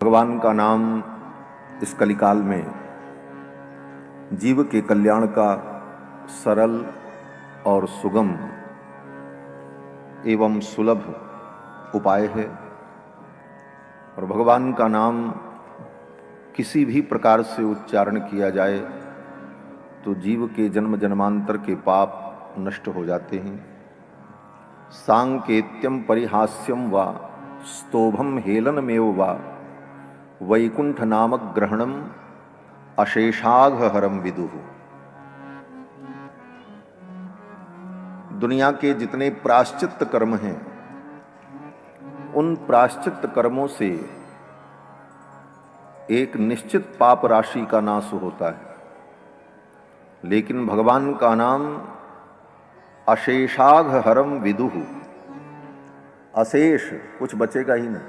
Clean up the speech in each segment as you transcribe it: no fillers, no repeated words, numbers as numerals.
भगवान का नाम इस कलिकाल में जीव के कल्याण का सरल और सुगम एवं सुलभ उपाय है। और भगवान का नाम किसी भी प्रकार से उच्चारण किया जाए तो जीव के जन्म जन्मांतर के पाप नष्ट हो जाते हैं। सांकेत्यम परिहास्यम वा स्तोभम हेलनमेव वा वैकुंठ नामक ग्रहणम अशेषाघ हरम विदुः। दुनिया के जितने प्रायश्चित कर्म हैं उन प्रायश्चित कर्मों से एक निश्चित पाप राशि का नाश होता है, लेकिन भगवान का नाम अशेषाघ हरम विदुः, अशेष कुछ बचेगा ही नहीं।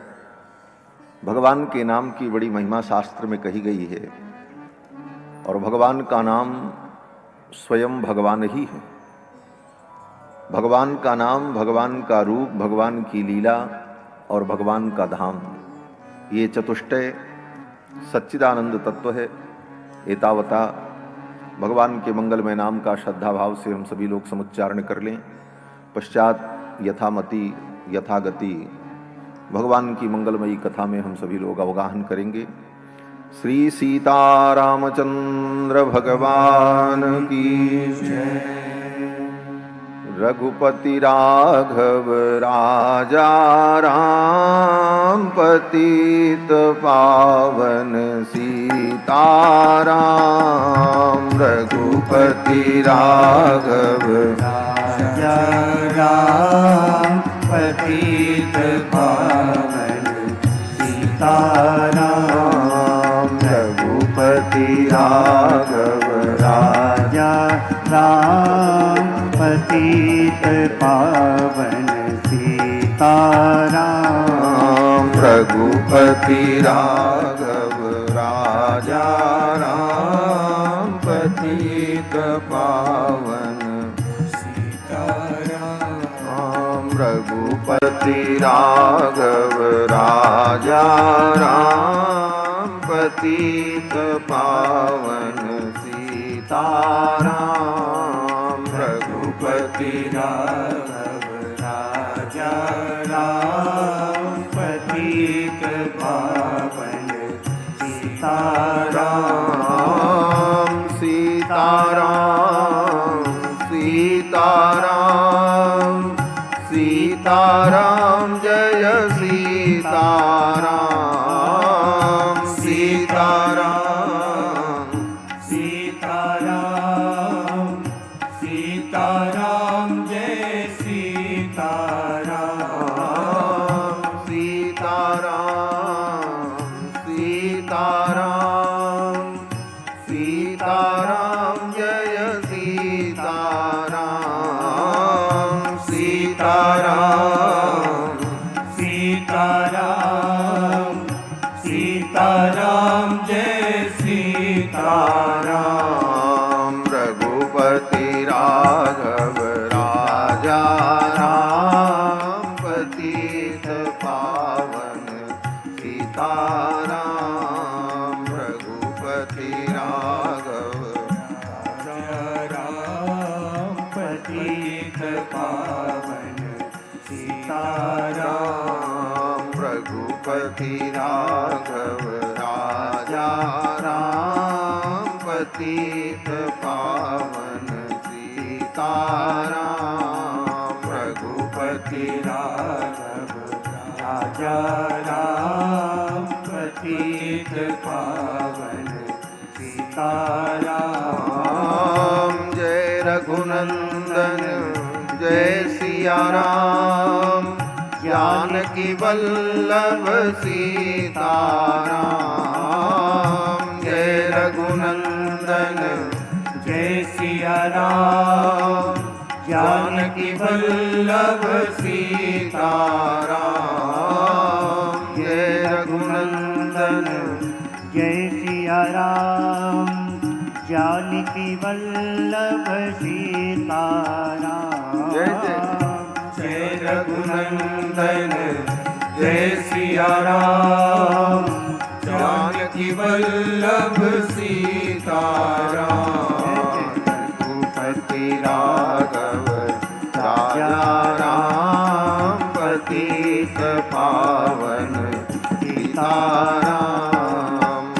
भगवान के नाम की बड़ी महिमा शास्त्र में कही गई है और भगवान का नाम स्वयं भगवान ही है। भगवान का नाम, भगवान का रूप, भगवान की लीला और भगवान का धाम, ये चतुष्टय सच्चिदानंद तत्व है। एतावता भगवान के मंगलमय नाम का श्रद्धा भाव से हम सभी लोग समुच्चारण कर लें। पश्चात यथामति यथागति भगवान की मंगलमयी कथा में हम सभी लोग अवगाहन करेंगे। श्री सीतारामचंद्र भगवान की जय। रघुपति राघव राजा राम, पतित पावन सीताराम। रघुपति राघव राजा राम, पतित पावन सीताराम। रघुपति राघव राजा राम, पतित पावन सीताराम। रघुपति राघव राजा राम, पतित पावन सीताराम। रघुपति राघव राजा राम, पतित पावन सीताराम। रघुपति राघव राजा राम, पतित पावन सीताराम। सीताराम सीताराम सीताराम जय सीताराम। सीताराम सीताराम सीताराम जय सीताराम। सीताराम सीताराम सीताराम जय सीताराम। सीताराम सीताराम सीताराम जय सीताराम। रघुपति राघव राजा राम, पतित पावन सीताराम। रघुपति राघव राम, पतित पावन सीताराम। रघुपति राघव राजा राम, पतित पावन सीताराम। रघुपति राघव राजा राम, पतित पावन सीताराम। जय रघुनंदन जय सिया राम, जानकी वल्लभ सीताराम। जय रघुनंदन जय सिया राम, जानकी वल्लभ सीताराम। जय रघुनंदन जय सिया राम, जानकी वल्लभ सीताराम। जय रघुनंदन जय सिया राम, वल्लभ सीताराम रघुपति राघव राजा राम पतित पावन सीताराम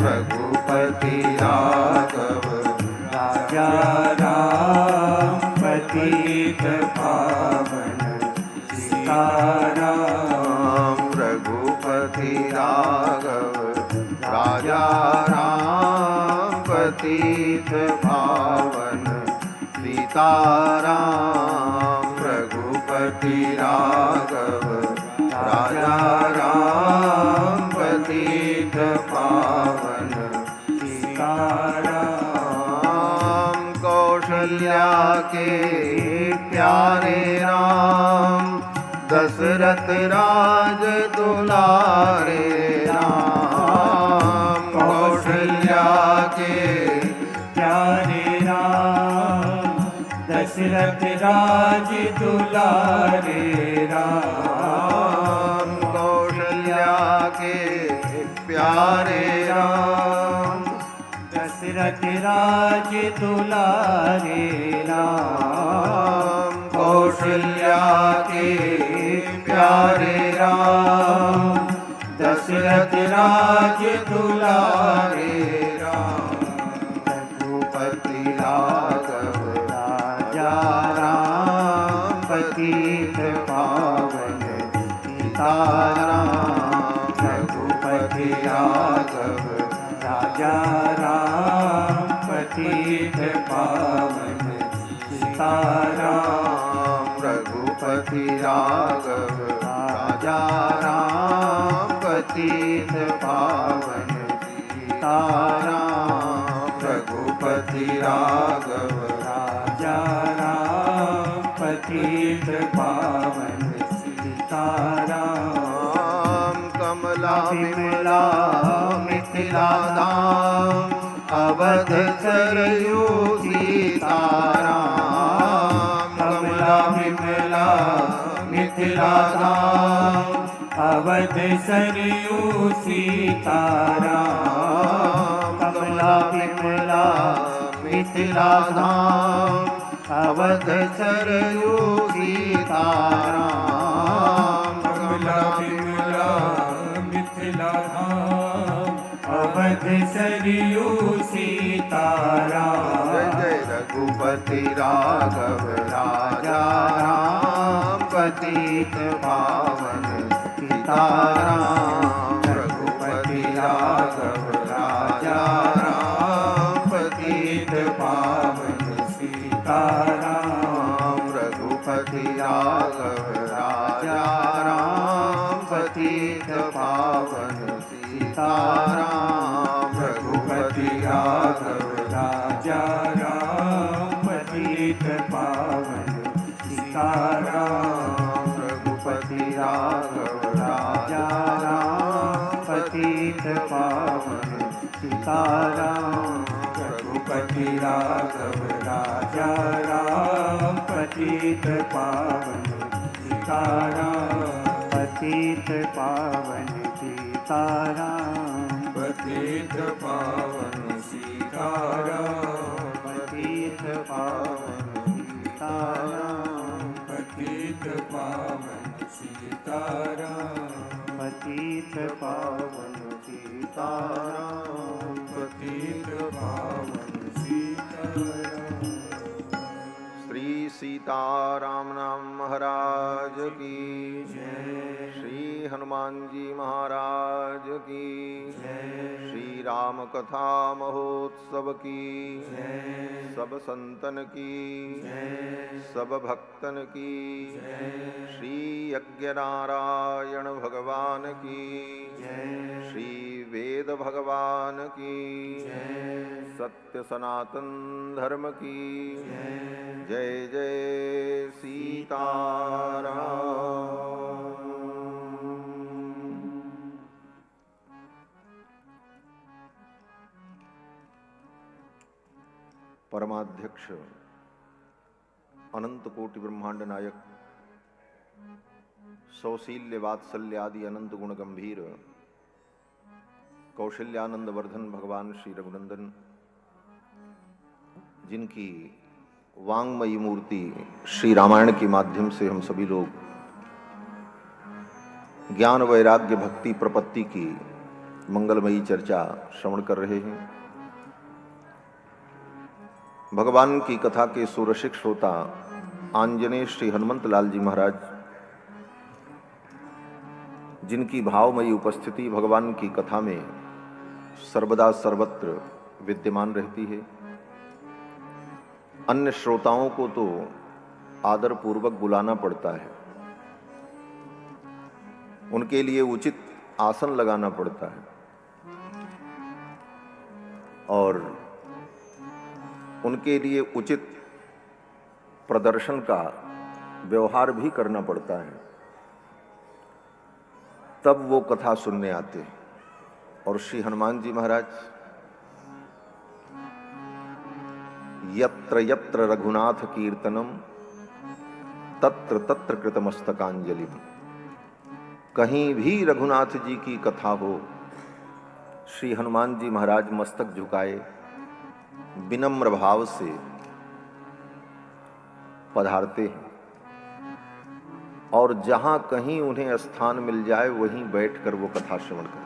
रघुपति राघव राजा राम पतित पावन सीताराम रघुपति राघव राजा राम पतित पावन सीताराम रघुपति राघव राजा राम पतित पावन सीताराम कौशल्या के प्यारे राम दशरथ राज दुलारे राम कौशल्या के प्यारे राम दशरथ राज दुलारे राम कौशल्या के प्यारे राम दशरथ राज दुलारे राम कौशल्या के प्यारे राम दशरथ राज दुलारे राम रघुपति राघव राजा राम पतित पावन सीताराम रघुपति राघव राजा राम पतित पावन सीताराम रघुपति राघव राजा राम पतित पावन सीताराम रघुपति राघव राजा राम पतित पावन सीताराम कमला विमला मिथिला धाम अवध सरयू सीताराम कमला विमला मिथिला धाम अवध सरयू सीताराम कमला विमला मिथिला धाम अवध सरयू सीताराम कमला विमला मिथिला धाम अवध सरयू सीताराम जय जय रघुपति राघव राजा राम पतित पावन सीताराम रघुपति राघव राजा राम पतित पावन सीताराम रघुपति राघव राजा राम पतित पावन सीताराम रघुपति राघव राजा राम पतित पावन सीताराम रघुपति राघव राजा राम पतित पावन सीताराम रघुपति राघव राजा राम पतित पावन सीताराम पतित पावन सीताराम पतित पावन सीताराम पतित पावन सीताराम पतित पावन सीताराम पतित पावन सीताराम पतित पावन सीताराम। श्री सीताराम नाम महाराज की श्री हनुमान जी महाराज की श्री राम कथा महोत्सव की सब संतन की सब भक्तन की श्री यज्ञ नारायण भगवान की श्री वेद भगवान की सत्य सनातन धर्म की जय जय सीताराम। परमाध्यक्ष अनंत कोटि ब्रह्मांड नायक सौशील्य वात्सल्य आदि अनंत गुण गंभीर कौशल्यानंद वर्धन भगवान श्री रघुनंदन, जिनकी वांगमयी मूर्ति श्री रामायण के माध्यम से हम सभी लोग ज्ञान वैराग्य भक्ति प्रपत्ति की मंगलमयी चर्चा श्रवण कर रहे हैं। भगवान की कथा के सुरसिक श्रोता आंजनेय श्री हनुमंत लाल जी महाराज, जिनकी भावमयी उपस्थिति भगवान की कथा में सर्वदा सर्वत्र विद्यमान रहती है। अन्य श्रोताओं को तो आदर पूर्वक बुलाना पड़ता है, उनके लिए उचित आसन लगाना पड़ता है और उनके लिए उचित प्रदर्शन का व्यवहार भी करना पड़ता है, तब वो कथा सुनने आते हैं। और श्री हनुमान जी महाराज यत्र यत्र रघुनाथ कीर्तनम तत्र तत्र कृतमस्तकांजलि, कहीं भी रघुनाथ जी की कथा हो, श्री हनुमान जी महाराज मस्तक झुकाए विनम्र भाव से पधारते हैं और जहां कहीं उन्हें स्थान मिल जाए वहीं बैठकर वो कथा श्रवण करते।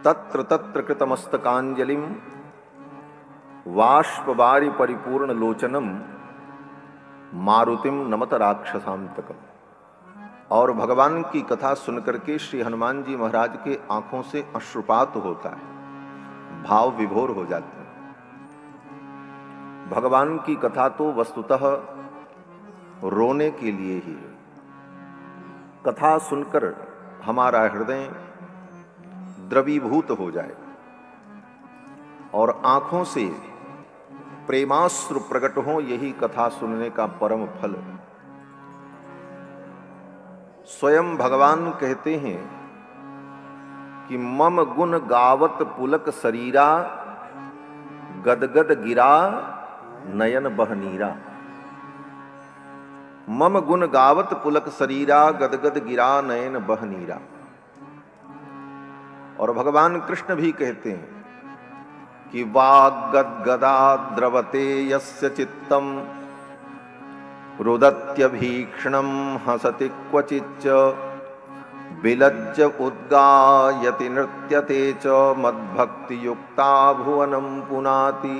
तत्र तत्र कृतमस्तकांजलिम वाष्पवारि परिपूर्ण लोचनम मारुतिम नमत राक्षसांतकम। और भगवान की कथा सुनकर के श्री हनुमान जी महाराज के आंखों से अश्रुपात होता है, भाव विभोर हो जाते हैं। भगवान की कथा तो वस्तुतः रोने के लिए ही है। कथा सुनकर हमारा हृदय द्रवीभूत हो जाए और आंखों से प्रेमाश्रु प्रकट हो, यही कथा सुनने का परम फल। स्वयं भगवान कहते हैं कि मम गुण गावत पुलक शरीरा गदगद गिरा नयन बहनीरा। मम गुण गावत पुलक शरीरा गदगद गिरा नयन बहनीरा। और भगवान कृष्ण भी कहते हैं कि वाग्गदगदा द्रवते यस्य चित्तम रुदत्यभीक्षणं हसति क्वचिच्च विलज्ज उद्गायति नृत्यते च मद्भक्ति युक्ता भुवनम पुनाति।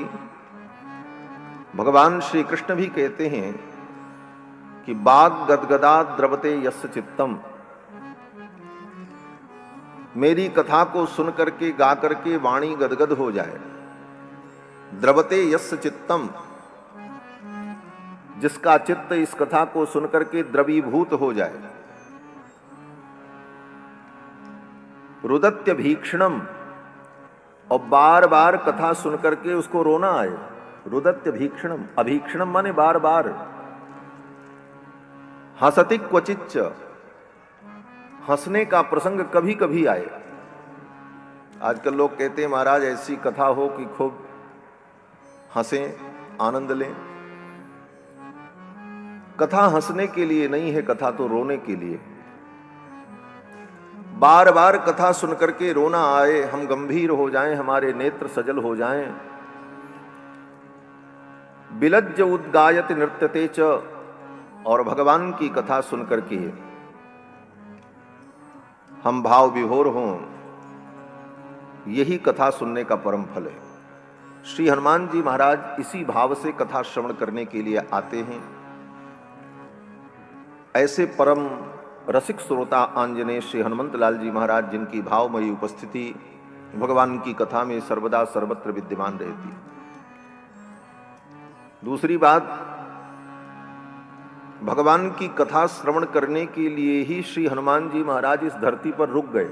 भगवान श्री कृष्ण भी कहते हैं कि बाग गदगदा द्रवते यस्य चित्तम, मेरी कथा को सुन करके गा करके वाणी गदगद हो जाए। द्रवते यस्य चित्तम, जिसका चित्त इस कथा को सुनकर के द्रवीभूत हो जाए। रुदत्य भीक्षणम, और बार बार कथा सुनकर के उसको रोना आए। रुदत्य भीक्षणम, अभीक्षणम माने बार बार। हसति क्वचिच्च, हंसने का प्रसंग कभी कभी आए। आजकल लोग कहते हैं महाराज ऐसी कथा हो कि खूब हंसें, आनंद लें। कथा हंसने के लिए नहीं है, कथा तो रोने के लिए। बार बार कथा सुनकर के रोना आए, हम गंभीर हो जाएं, हमारे नेत्र सजल हो जाएं। बिलज्ज उद्गायत नृत्यते च, और भगवान की कथा सुनकर के हम भाव विभोर हों, यही कथा सुनने का परम फल है। श्री हनुमान जी महाराज इसी भाव से कथा श्रवण करने के लिए आते हैं। ऐसे परम रसिक श्रोता आंजनेय श्री हनुमंत लाल जी महाराज, जिनकी भावमयी उपस्थिति भगवान की कथा में सर्वदा सर्वत्र विद्यमान रहती। दूसरी बात, भगवान की कथा श्रवण करने के लिए ही श्री हनुमान जी महाराज इस धरती पर रुक गए।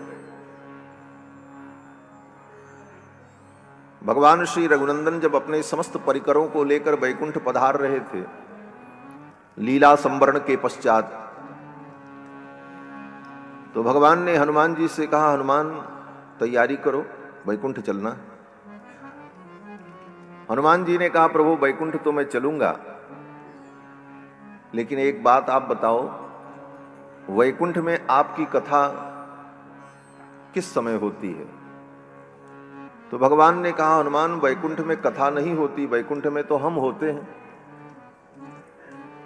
भगवान श्री रघुनंदन जब अपने समस्त परिकरों को लेकर वैकुंठ पधार रहे थे, लीला संवरण के पश्चात, तो भगवान ने हनुमान जी से कहा, हनुमान तैयारी करो, वैकुंठ चलना। हनुमान जी ने कहा, प्रभु वैकुंठ तो मैं चलूंगा, लेकिन एक बात आप बताओ, वैकुंठ में आपकी कथा किस समय होती है? तो भगवान ने कहा, हनुमान, वैकुंठ में कथा नहीं होती, वैकुंठ में तो हम होते हैं।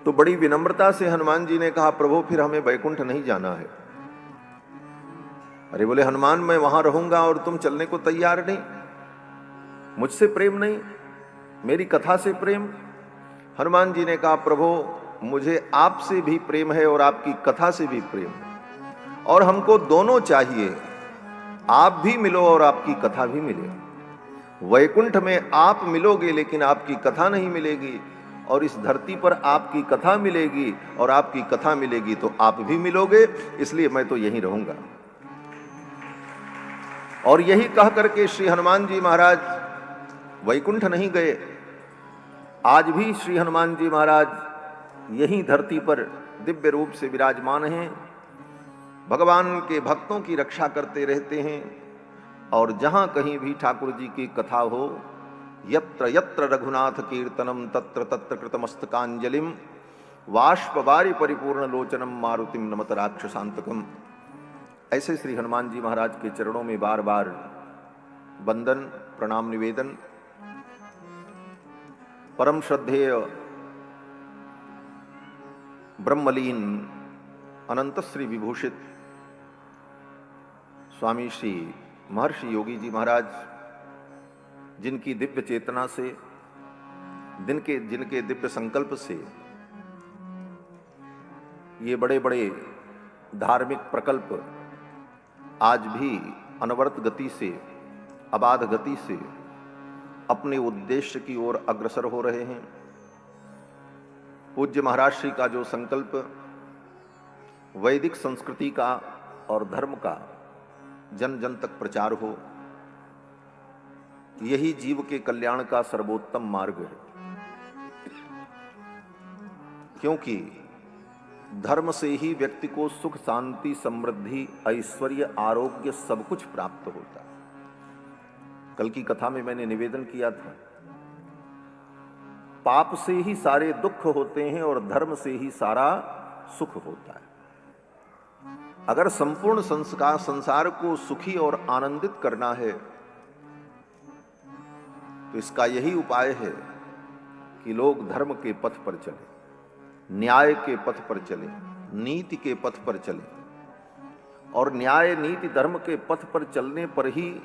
तो बड़ी विनम्रता से हनुमान जी ने कहा, प्रभु फिर हमें वैकुंठ नहीं जाना है। अरे बोले, हनुमान मैं वहां रहूंगा और तुम चलने को तैयार नहीं, मुझसे प्रेम नहीं, मेरी कथा से प्रेम? हनुमान जी ने कहा, प्रभु मुझे आपसे भी प्रेम है और आपकी कथा से भी प्रेम है, और हमको दोनों चाहिए, आप भी मिलो और आपकी कथा भी मिले। वैकुंठ में आप मिलोगे लेकिन आपकी कथा नहीं मिलेगी, और इस धरती पर आपकी कथा मिलेगी और आपकी कथा मिलेगी तो आप भी मिलोगे, इसलिए मैं तो यहीं रहूंगा। और यही कह करके श्री हनुमान जी महाराज वैकुंठ नहीं गए। आज भी श्री हनुमान जी महाराज यही धरती पर दिव्य रूप से विराजमान हैं, भगवान के भक्तों की रक्षा करते रहते हैं। और जहां कहीं भी ठाकुर जी की कथा हो, यत्र यत्र रघुनाथ कीर्तनम तत्र तत्र कृतमस्तकांजलिम वाष्पवारि परिपूर्ण लोचनम मारुतिम नमत राक्षसांतकम। ऐसे श्री हनुमान जी महाराज के चरणों में बार बार वंदन प्रणाम निवेदन। परम श्रद्धेय ब्रह्मलीन अनंत श्री विभूषित स्वामी श्री महर्षि योगी जी महाराज, जिनकी दिव्य चेतना से, जिनके दिव्य संकल्प से ये बड़े बड़े धार्मिक प्रकल्प आज भी अनवरत गति से, अबाध गति से अपने उद्देश्य की ओर अग्रसर हो रहे हैं। पूज्य महाराज श्री का जो संकल्प वैदिक संस्कृति का और धर्म का जन जन तक प्रचार हो, यही जीव के कल्याण का सर्वोत्तम मार्ग है। क्योंकि धर्म से ही व्यक्ति को सुख, शांति, समृद्धि, ऐश्वर्य, आरोग्य सब कुछ प्राप्त होता है। कल की कथा में मैंने निवेदन किया था, पाप से ही सारे दुख होते हैं और धर्म से ही सारा सुख होता है। अगर संपूर्ण संसार को सुखी और आनंदित करना है तो इसका यही उपाय है कि लोग धर्म के पथ पर चले, न्याय के पथ पर चले, नीति के पथ पर चले। और न्याय, नीति, धर्म के पथ पर चलने पर ही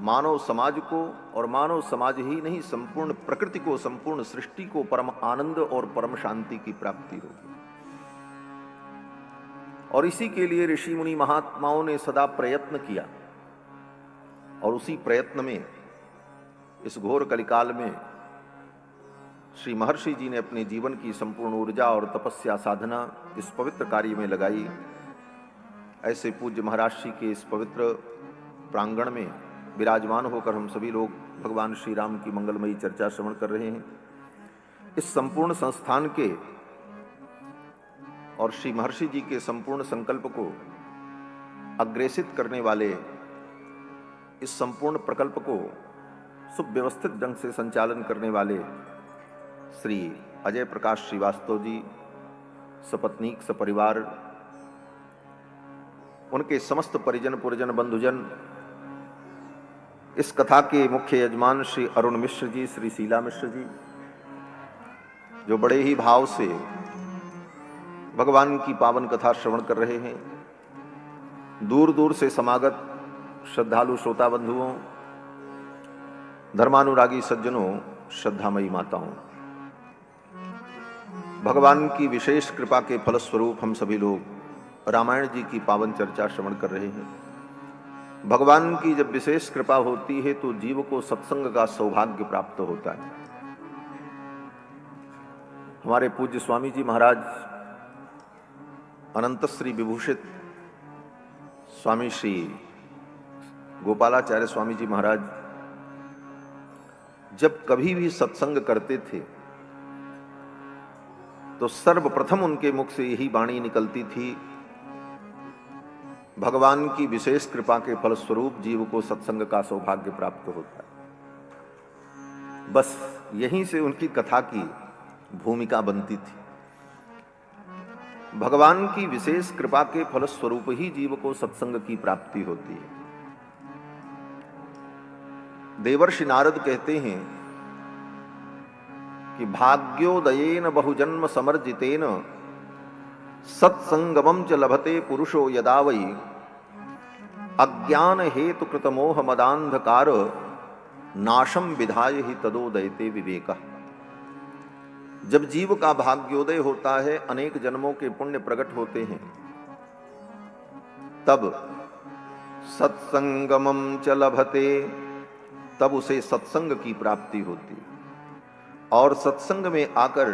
मानव समाज को, और मानव समाज ही नहीं संपूर्ण प्रकृति को, संपूर्ण सृष्टि को परम आनंद और परम शांति की प्राप्ति होगी। और इसी के लिए ऋषि मुनि महात्माओं ने सदा प्रयत्न किया, और उसी प्रयत्न में इस घोर कलिकाल में श्री महर्षि जी ने अपने जीवन की संपूर्ण ऊर्जा और तपस्या साधना इस पवित्र कार्य में लगाई। ऐसे पूज्य महाराज श्री के इस पवित्र प्रांगण में विराजमान होकर हम सभी लोग भगवान श्री राम की मंगलमयी चर्चा श्रवण कर रहे हैं। इस संपूर्ण संस्थान के और श्री महर्षि जी के संपूर्ण संकल्प को अग्रेसित करने वाले, इस संपूर्ण प्रकल्प को सुव्यवस्थित ढंग से संचालन करने वाले श्री अजय प्रकाश श्रीवास्तव जी, सपत्नीक, सपरिवार, उनके समस्त परिजन पुरजन बंधुजन, इस कथा के मुख्य यजमान श्री अरुण मिश्र जी, श्री शीला मिश्र जी, जो बड़े ही भाव से भगवान की पावन कथा श्रवण कर रहे हैं। दूर दूर से समागत श्रद्धालु श्रोता बंधुओं, धर्मानुरागी सज्जनों, श्रद्धामयी माताओं, भगवान की विशेष कृपा के फलस्वरूप हम सभी लोग रामायण जी की पावन चर्चा श्रवण कर रहे हैं। भगवान की जब विशेष कृपा होती है तो जीव को सत्संग का सौभाग्य प्राप्त होता है। हमारे पूज्य स्वामी जी महाराज अनंत श्री विभूषित स्वामी श्री गोपालाचार्य स्वामी जी महाराज जब कभी भी सत्संग करते थे तो सर्वप्रथम उनके मुख से यही वाणी निकलती थी, भगवान की विशेष कृपा के फलस्वरूप जीव को सत्संग का सौभाग्य प्राप्त होता है। बस यहीं से उनकी कथा की भूमिका बनती थी। भगवान की विशेष कृपा के फलस्वरूप ही जीव को सत्संग की प्राप्ति होती है। देवर्षि नारद कहते हैं कि भाग्योदयेन बहुजन्म समर्जितेन सत्संगमं च लभते पुरुषो यदा वै अज्ञान हेतु कृत मोह मदांधकार नाशम विधाय ही तदोदयते विवेक। जब जीव का भाग्योदय होता है, अनेक जन्मों के पुण्य प्रकट होते हैं, तब सत्संगमं च लभते, तब उसे सत्संग की प्राप्ति होती है। और सत्संग में आकर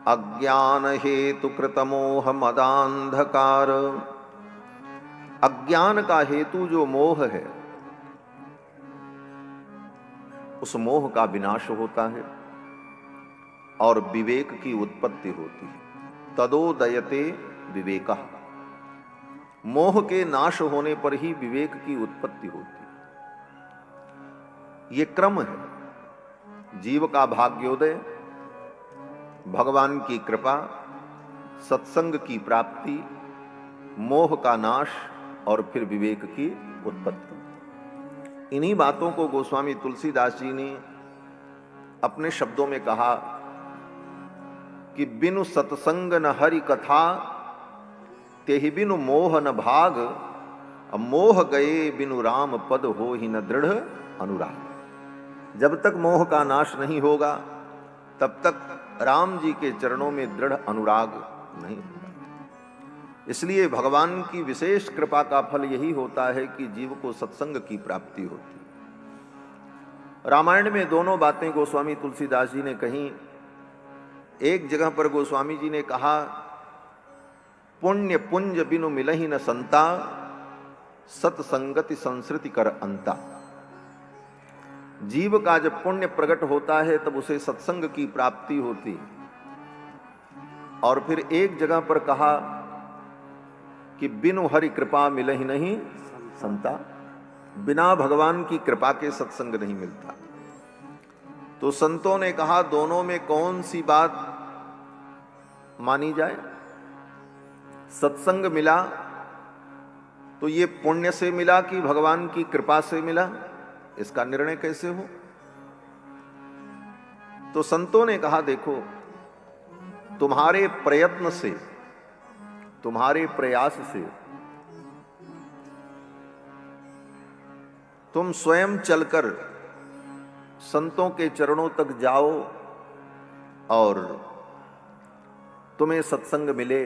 अज्ञान हेतु कृत मोह मदांधकार, अज्ञान का हेतु जो मोह है, उस मोह का विनाश होता है और विवेक की उत्पत्ति होती है। तदोदयते विवेकः, मोह के नाश होने पर ही विवेक की उत्पत्ति होती है। ये क्रम है। जीव का भाग्योदय, भगवान की कृपा, सत्संग की प्राप्ति, मोह का नाश और फिर विवेक की उत्पत्ति। इन्हीं बातों को गोस्वामी तुलसीदास जी ने अपने शब्दों में कहा कि बिनु सत्संग न हरि कथा, तेहि बिनु मोह न भाग, मोह गए बिनु राम पद हो ही न दृढ़ अनुराग। जब तक मोह का नाश नहीं होगा, तब तक राम जी के चरणों में दृढ़ अनुराग नहीं होगा। इसलिए भगवान की विशेष कृपा का फल यही होता है कि जीव को सत्संग की प्राप्ति होती है। रामायण में दोनों बातें गोस्वामी तुलसीदास जी ने कही। एक जगह पर गोस्वामी जी ने कहा, पुण्य पुंज बिनु मिलहि न संता, सत्संगति संस्कृति कर अंता। जीव का जब पुण्य प्रकट होता है, तब उसे सत्संग की प्राप्ति होती है। और फिर एक जगह पर कहा कि बिनु हरि कृपा मिलहि नहीं संता, बिना भगवान की कृपा के सत्संग नहीं मिलता। तो संतों ने कहा, दोनों में कौन सी बात मानी जाए? सत्संग मिला तो ये पुण्य से मिला कि भगवान की कृपा से मिला, इसका निर्णय कैसे हो? तो संतों ने कहा, देखो, तुम्हारे प्रयत्न से, तुम्हारे प्रयास से तुम स्वयं चलकर संतों के चरणों तक जाओ और तुम्हें सत्संग मिले,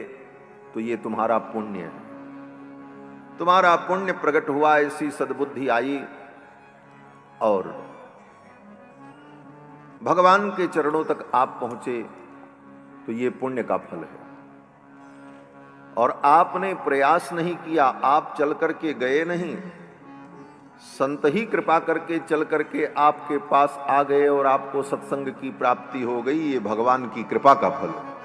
तो ये तुम्हारा पुण्य है। तुम्हारा पुण्य प्रकट हुआ, ऐसी सद्बुद्धि आई और भगवान के चरणों तक आप पहुंचे, तो ये पुण्य का फल है। और आपने प्रयास नहीं किया, आप चल करके गए नहीं, संत ही कृपा करके चल करके आपके पास आ गए और आपको सत्संग की प्राप्ति हो गई, ये भगवान की कृपा का फल है।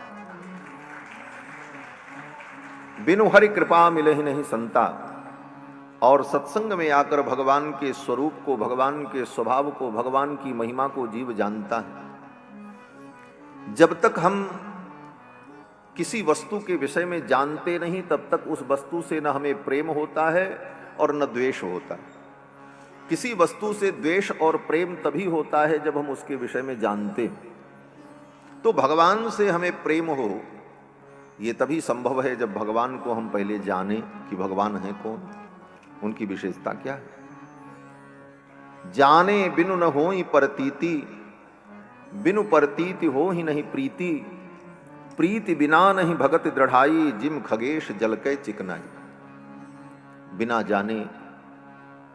बिनु हरि कृपा मिले ही नहीं संता। और सत्संग में आकर भगवान के स्वरूप को, भगवान के स्वभाव को, भगवान की महिमा को जीव जानता है। जब तक हम किसी वस्तु के विषय में जानते नहीं, तब तक उस वस्तु से न हमें प्रेम होता है और न द्वेष होता है। किसी वस्तु से द्वेष और प्रेम तभी होता है जब हम उसके विषय में जानते हैं। तो भगवान से हमें प्रेम हो, ये तभी संभव है जब भगवान को हम पहले जाने कि भगवान है कौन, उनकी विशेषता क्या है। जाने बिनु न होई परतीति, बिनु परतीति हो ही नहीं प्रीति, प्रीति बिना नहीं भगत दृढ़ाई, जिम खगेश जल के चिकनाई। बिना जाने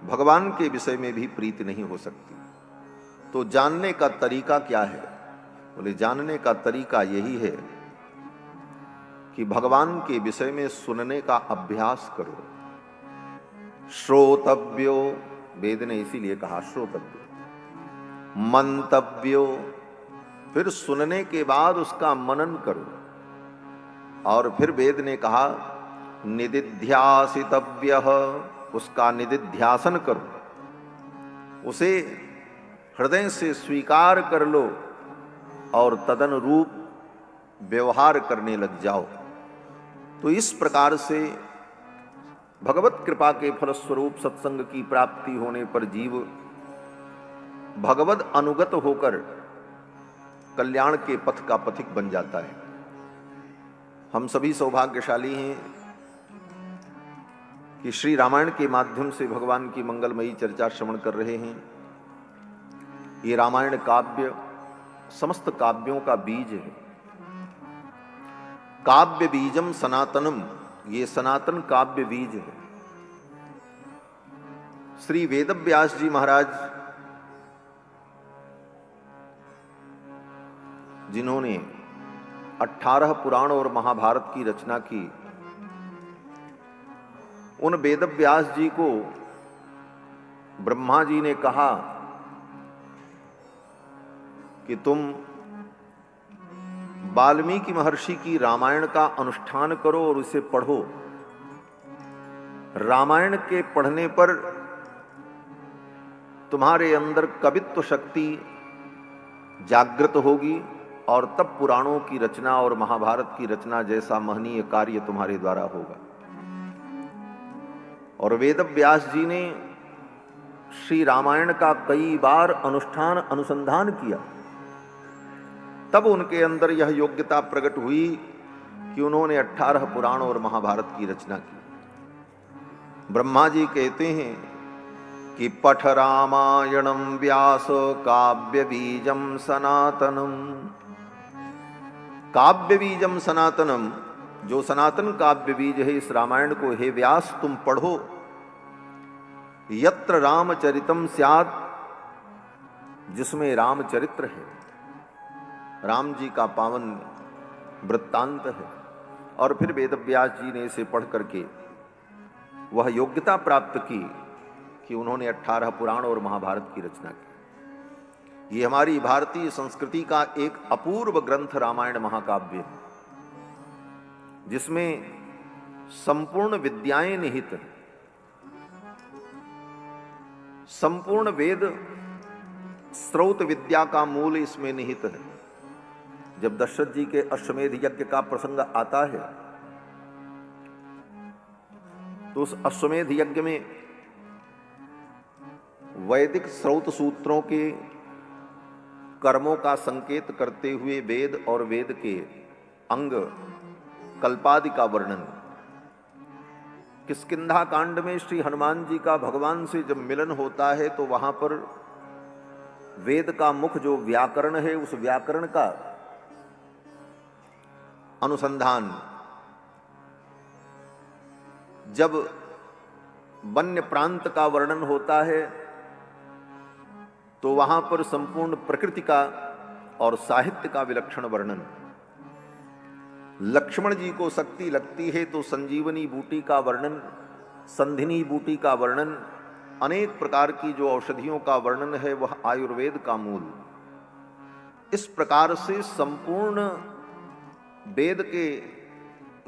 भगवान के विषय में भी प्रीति नहीं हो सकती। तो जानने का तरीका क्या है? बोले, जानने का तरीका यही है कि भगवान के विषय में सुनने का अभ्यास करो। श्रोतव्यो, वेद ने इसीलिए कहा श्रोतव्यो। मंतव्यो, फिर सुनने के बाद उसका मनन करो। और फिर वेद ने कहा निदिध्यासितव्यः, उसका निदिध्यासन करो, उसे हृदय से स्वीकार कर लो और तदनुरूप व्यवहार करने लग जाओ। तो इस प्रकार से भगवत कृपा के फलस्वरूप सत्संग की प्राप्ति होने पर जीव भगवद अनुगत होकर कल्याण के पथ का पथिक बन जाता है। हम सभी सौभाग्यशाली हैं कि श्री रामायण के माध्यम से भगवान की मंगलमयी चर्चा श्रवण कर रहे हैं। ये रामायण काव्य समस्त काव्यों का बीज है। काव्य बीजम सनातनम, ये सनातन काव्य बीज है। श्री वेदव्यास जी महाराज जिन्होंने 18 पुराण और महाभारत की रचना की, उन वेदव्यास जी को ब्रह्मा जी ने कहा कि तुम वाल्मीकि महर्षि की रामायण का अनुष्ठान करो और उसे पढ़ो। रामायण के पढ़ने पर तुम्हारे अंदर कवित्व शक्ति जागृत होगी और तब पुराणों की रचना और महाभारत की रचना जैसा महनीय कार्य तुम्हारे द्वारा होगा। और वेदव्यास जी ने श्री रामायण का कई बार अनुष्ठान अनुसंधान किया, तब उनके अंदर यह योग्यता प्रकट हुई कि उन्होंने 18 पुराण और महाभारत की रचना की। ब्रह्मा जी कहते हैं कि पठ रामायणम व्यास काव्य बीजम सनातनम। काव्य बीजम सनातनम, जो सनातन काव्य बीज है इस रामायण को हे व्यास तुम पढ़ो। यत्र रामचरितम स्यात्, जिसमें रामचरित्र है, राम जी का पावन वृत्तांत है। और फिर वेदव्यास जी ने इसे पढ़ करके वह योग्यता प्राप्त की कि उन्होंने 18 पुराण और महाभारत की रचना की। ये हमारी भारतीय संस्कृति का एक अपूर्व ग्रंथ रामायण महाकाव्य है, जिसमें संपूर्ण विद्याएं निहित हैं। संपूर्ण वेद स्रोत विद्या का मूल इसमें निहित है। जब दशरथ जी के अश्वमेध यज्ञ का प्रसंग आता है तो उस अश्वमेध यज्ञ में वैदिक स्रोत सूत्रों के कर्मों का संकेत करते हुए वेद और वेद के अंग कल्पादि का वर्णन। किष्किंधा कांड में श्री हनुमान जी का भगवान से जब मिलन होता है तो वहां पर वेद का मुख जो व्याकरण है, उस व्याकरण का अनुसंधान। जब वन्य प्रांत का वर्णन होता है तो वहां पर संपूर्ण प्रकृति का और साहित्य का विलक्षण वर्णन। लक्ष्मण जी को शक्ति लगती है तो संजीवनी बूटी का वर्णन, संधिनी बूटी का वर्णन, अनेक प्रकार की जो औषधियों का वर्णन है वह आयुर्वेद का मूल। इस प्रकार से संपूर्ण वेद के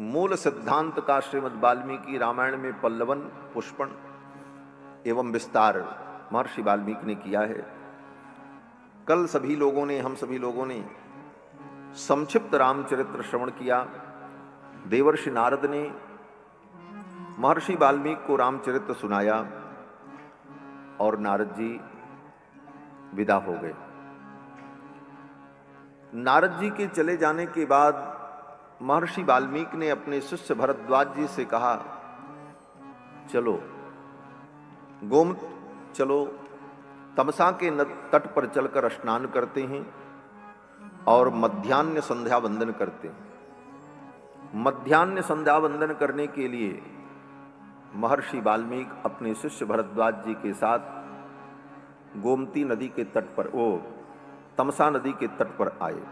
मूल सिद्धांत का श्रीमद् वाल्मीकि रामायण में पल्लवन, पुष्पण एवं विस्तार महर्षि वाल्मीकि ने किया है। कल हम सभी लोगों ने संक्षिप्त रामचरित्र श्रवण किया। देवर्षि नारद ने महर्षि वाल्मीकि को रामचरित्र सुनाया और नारद जी विदा हो गए। नारद जी के चले जाने के बाद महर्षि वाल्मीकि ने अपने शिष्य भरद्वाज जी से कहा, चलो चलो तमसा के तट पर चलकर स्नान करते हैं और मध्याह्न संध्या वंदन करते हैं। मध्याह्न संध्या वंदन करने के लिए महर्षि वाल्मीकि अपने शिष्य भरद्वाज जी के साथ गोमती नदी के तट पर, तमसा नदी के तट पर आए।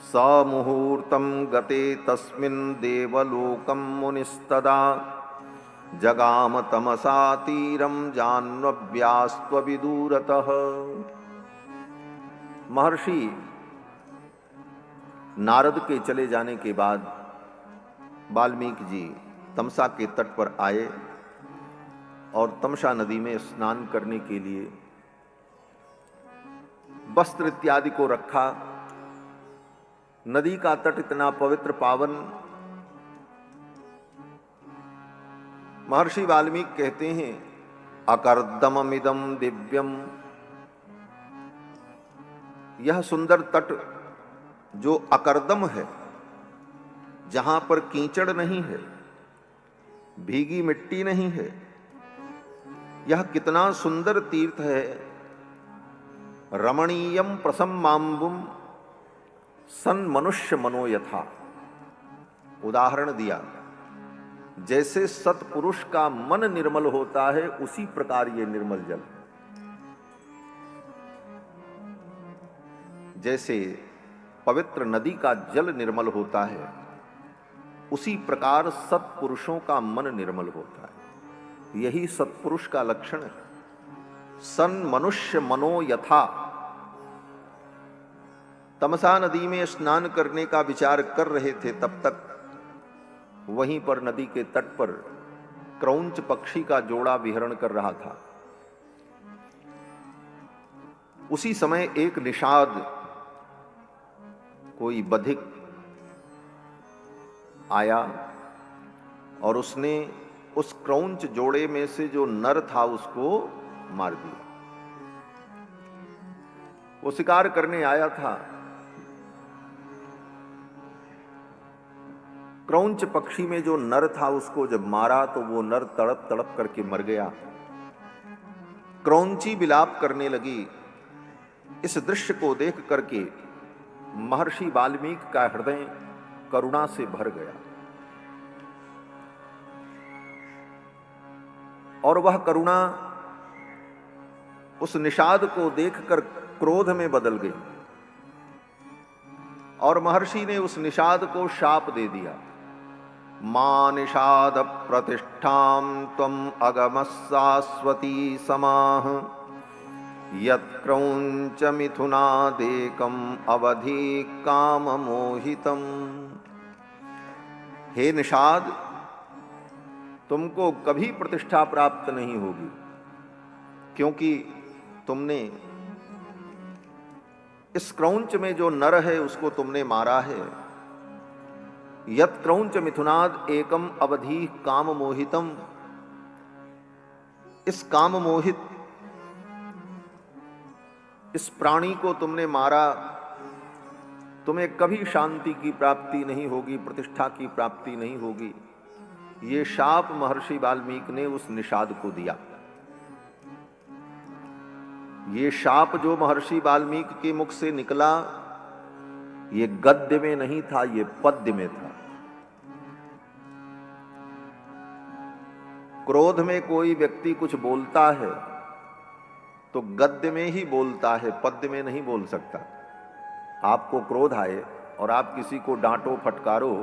स मुहूर्तम गते तस्मिन् देवलोकम मुनिस्तदा जगाम तमसा तीरम जाह्नव्यास्त्वविदूरतः। महर्षि नारद के चले जाने के बाद वाल्मीकि जी तमसा के तट पर आए और तमसा नदी में स्नान करने के लिए वस्त्र इत्यादि को रखा। नदी का तट इतना पवित्र पावन महर्षि वाल्मीकि कहते हैं अकर्दममिदं दिव्यम, यह सुंदर तट जो अकर्दम है, जहां पर कीचड़ नहीं है, भीगी मिट्टी नहीं है, यह कितना सुंदर तीर्थ है। रमणीयम प्रसम्माम्बुम सन मनुष्य मनो यथा, उदाहरण दिया जैसे सत्पुरुष का मन निर्मल होता है उसी प्रकार ये निर्मल जल, जैसे पवित्र नदी का जल निर्मल होता है उसी प्रकार सत्पुरुषों का मन निर्मल होता है। यही सत्पुरुष का लक्षण है। सन मनुष्य मनो यथा, तमसा नदी में स्नान करने का विचार कर रहे थे, तब तक वहीं पर नदी के तट पर क्रौंच पक्षी का जोड़ा विहरण कर रहा था। उसी समय एक निषाद, कोई बधिक आया और उसने उस क्रौंच जोड़े में से जो नर था उसको मार दिया। वो शिकार करने आया था, क्रौंच पक्षी में जो नर था उसको जब मारा तो वो नर तड़प तड़प करके मर गया। क्रौंची विलाप करने लगी। इस दृश्य को देख करके महर्षि वाल्मीकि का हृदय करुणा से भर गया और वह करुणा उस निषाद को देखकर क्रोध में बदल गई और महर्षि ने उस निषाद को शाप दे दिया। मां निषाद प्रतिष्ठां त्वं अगमस्सास्वती समाह यत्क्रौंच मिथुनादेकं अवधि काम मोहितम। हे निषाद, तुमको कभी प्रतिष्ठा प्राप्त नहीं होगी, क्योंकि तुमने इस क्रौंच में जो नर है उसको तुमने मारा है। यत् क्रौंच मिथुनाद एकम अवधि काम मोहितम, इस काम मोहित इस प्राणी को तुमने मारा, तुम्हें कभी शांति की प्राप्ति नहीं होगी, प्रतिष्ठा की प्राप्ति नहीं होगी। ये शाप महर्षि वाल्मीकि ने उस निषाद को दिया। ये शाप जो महर्षि वाल्मीकि के मुख से निकला, ये गद्य में नहीं था, ये पद्य में था। क्रोध में कोई व्यक्ति कुछ बोलता है तो गद्य में ही बोलता है, पद्य में नहीं बोल सकता। आपको क्रोध आए और आप किसी को डांटो फटकारो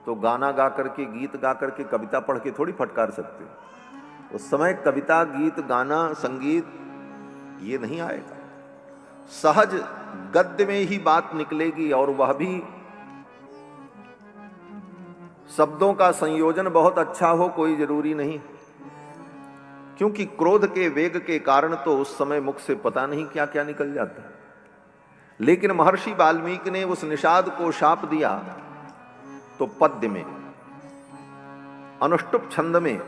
तो गाना गा करके, गीत गा करके, कविता पढ़ के थोड़ी फटकार सकते। उस समय कविता, गीत, गाना, संगीत ये नहीं आएगा। सहज गद्य में ही बात निकलेगी और वह भी शब्दों का संयोजन बहुत अच्छा हो, कोई जरूरी नहीं, क्योंकि क्रोध के वेग के कारण तो उस समय मुख से पता नहीं क्या क्या निकल जाता है। लेकिन महर्षि वाल्मीकि ने उस निषाद को शाप दिया तो पद्य में, अनुष्टुप छंद में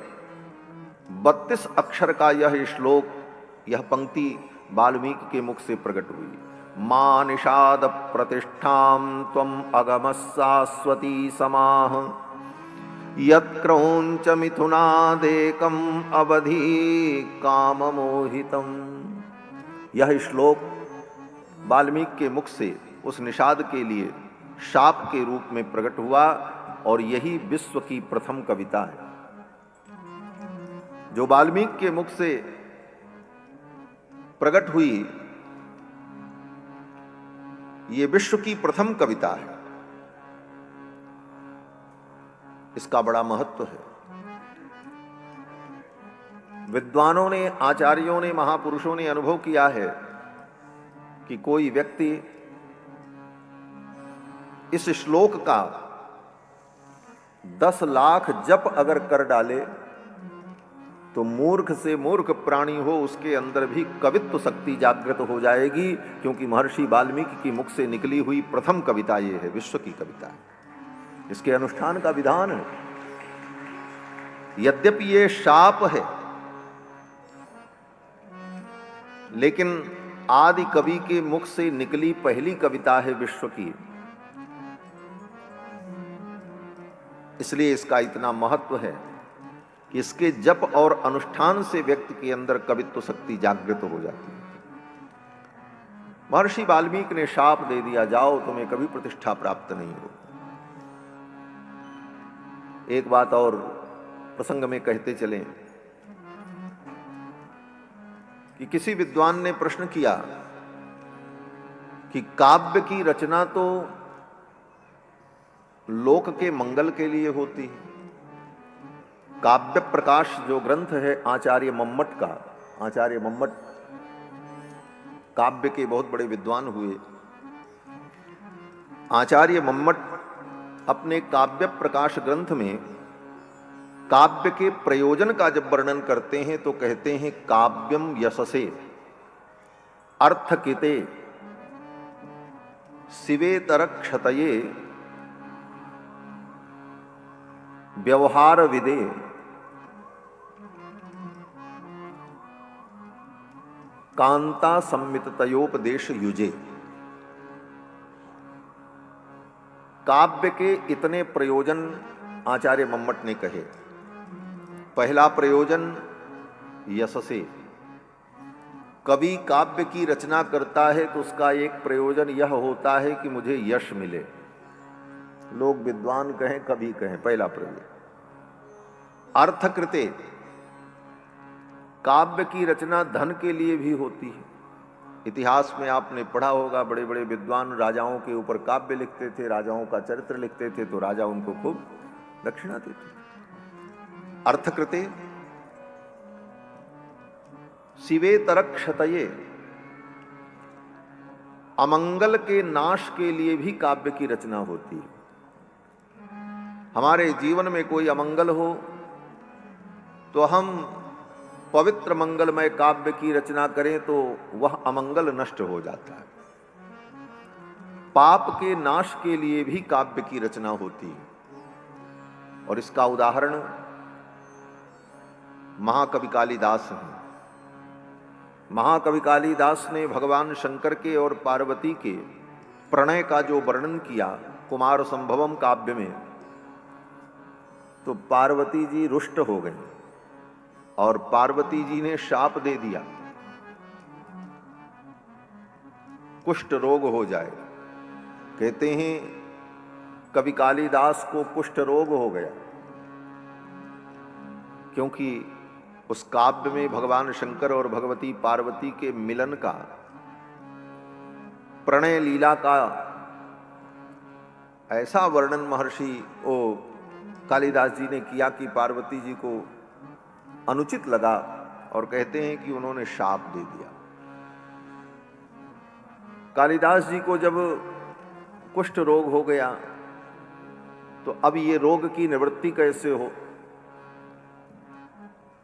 32 अक्षर का यह श्लोक, यह पंक्ति वाल्मीकि के मुख से प्रकट हुई। मां निषाद प्रतिष्ठां त्वं अगमस्सास्वती समाह यत्क्रौंच मिथुनादेकम अवधि काम मोहितम। यह श्लोक वाल्मीकि के मुख से उस निषाद के लिए शाप के रूप में प्रकट हुआ और यही विश्व की प्रथम कविता है। जो वाल्मीकि के मुख से प्रकट हुई, ये विश्व की प्रथम कविता है। इसका बड़ा महत्व है। विद्वानों ने, आचार्यों ने, महापुरुषों ने अनुभव किया है कि कोई व्यक्ति इस श्लोक का 10 लाख जप अगर कर डाले तो मूर्ख से मूर्ख प्राणी हो उसके अंदर भी कवित्व शक्ति जागृत हो जाएगी, क्योंकि महर्षि वाल्मीकि की मुख से निकली हुई प्रथम कविता ये है, विश्व की कविता है। इसके अनुष्ठान का विधान है। यद्यपि ये शाप है, लेकिन आदि कवि के मुख से निकली पहली कविता है विश्व की, इसलिए इसका इतना महत्व है कि इसके जप और अनुष्ठान से व्यक्ति के अंदर कवित्व शक्ति जागृत हो जाती है। महर्षि वाल्मीकि ने शाप दे दिया, जाओ तुम्हें कभी प्रतिष्ठा प्राप्त नहीं हो। एक बात और प्रसंग में कहते चले कि किसी विद्वान ने प्रश्न किया कि काव्य की रचना तो लोक के मंगल के लिए होती है। काव्य प्रकाश जो ग्रंथ है आचार्य मम्मट का, आचार्य मम्मट काव्य के बहुत बड़े विद्वान हुए। आचार्य मम्मट अपने काव्य प्रकाश ग्रंथ में काव्य के प्रयोजन का जब वर्णन करते हैं तो कहते हैं काव्यम यशसे अर्थकिते शिवेतर क्षतये व्यवहार विदे कांता सम्मिततयोपदेश युजे। काव्य के इतने प्रयोजन आचार्य मम्मट ने कहे। पहला प्रयोजन यशसे, कवि काव्य की रचना करता है तो उसका एक प्रयोजन यह होता है कि मुझे यश मिले, लोग विद्वान कहें कवि कहें, पहला प्रयोजन। अर्थकृते, काव्य की रचना धन के लिए भी होती है। इतिहास में आपने पढ़ा होगा, बड़े बड़े विद्वान राजाओं के ऊपर काव्य लिखते थे, राजाओं का चरित्र लिखते थे तो राजा उनको खूब दक्षिणा देते थे। अर्थकृते शिवेतर क्षतये, अमंगल के नाश के लिए भी काव्य की रचना होती है। हमारे जीवन में कोई अमंगल हो तो हम पवित्र मंगलमय काव्य की रचना करें तो वह अमंगल नष्ट हो जाता है। पाप के नाश के लिए भी काव्य की रचना होती है और इसका उदाहरण महाकवि कालिदास हैं। महाकवि कालिदास ने भगवान शंकर के और पार्वती के प्रणय का जो वर्णन किया कुमार संभवम काव्य में, तो पार्वती जी रुष्ट हो गई और पार्वती जी ने शाप दे दिया कुष्ठ रोग हो जाए। कहते हैं कवि कालिदास को कुष्ठ रोग हो गया क्योंकि उस काव्य में भगवान शंकर और भगवती पार्वती के मिलन का, प्रणय लीला का ऐसा वर्णन महर्षि कालिदास जी ने किया कि पार्वती जी को अनुचित लगा और कहते हैं कि उन्होंने शाप दे दिया। कालिदास जी को जब कुष्ठ रोग हो गया तो अब ये रोग की निवृत्ति कैसे हो?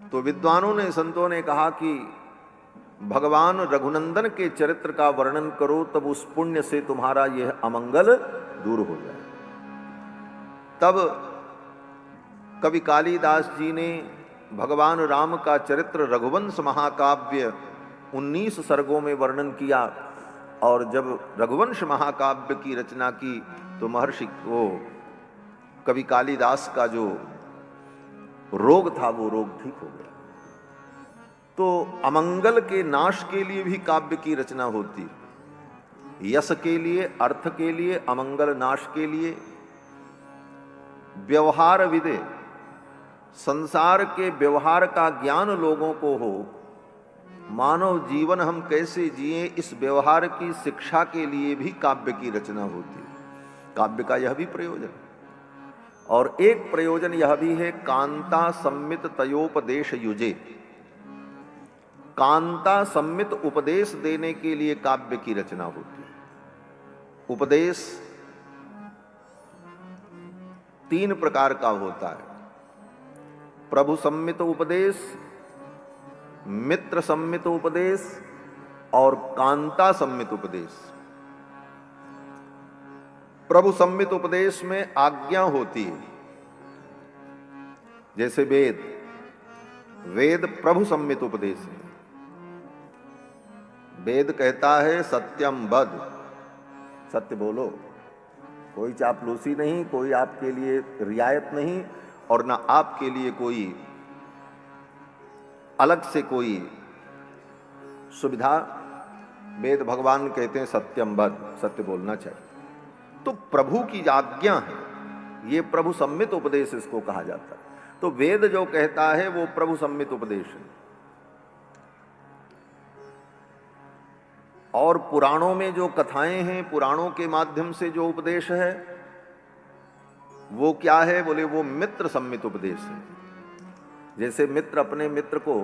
तो विद्वानों ने, संतों ने कहा कि भगवान रघुनंदन के चरित्र का वर्णन करो, तब उस पुण्य से तुम्हारा यह अमंगल दूर हो जाए। तब कवि कालिदास जी ने भगवान राम का चरित्र रघुवंश महाकाव्य 19 सर्गों में वर्णन किया और जब रघुवंश महाकाव्य की रचना की तो महर्षि को कवि कालिदास का जो रोग था वो रोग ठीक हो गया। तो अमंगल के नाश के लिए भी काव्य की रचना होती है। यश के लिए, अर्थ के लिए, अमंगल नाश के लिए। व्यवहार विदे, संसार के व्यवहार का ज्ञान लोगों को हो, मानव जीवन हम कैसे जिए इस व्यवहार की शिक्षा के लिए भी काव्य की रचना होती है। काव्य का यह भी प्रयोजन है। और एक प्रयोजन यह भी है, कांता सम्मित तयोपदेश युजे। कांता सम्मित उपदेश देने के लिए काव्य की रचना होती है। उपदेश 3 प्रकार का होता है, प्रभु सम्मित उपदेश, मित्र सम्मित उपदेश और कांता सम्मित उपदेश। प्रभु सम्मित उपदेश में आज्ञा होती है, जैसे वेद, वेद प्रभु सम्मित उपदेश है। वेद कहता है सत्यम वद, सत्य बोलो, कोई चापलूसी नहीं, कोई आपके लिए रियायत नहीं, और ना आपके लिए कोई अलग से कोई सुविधा। वेद भगवान कहते हैं सत्यम वद, सत्य बोलना चाहिए। तो प्रभु की आज्ञा है, ये प्रभु सम्मित उपदेश इसको कहा जाता है। तो वेद जो कहता है वो प्रभु सम्मित उपदेश है। और पुराणों में जो कथाएं हैं, पुराणों के माध्यम से जो उपदेश है वो क्या है? बोले वो मित्र सम्मित उपदेश है। जैसे मित्र अपने मित्र को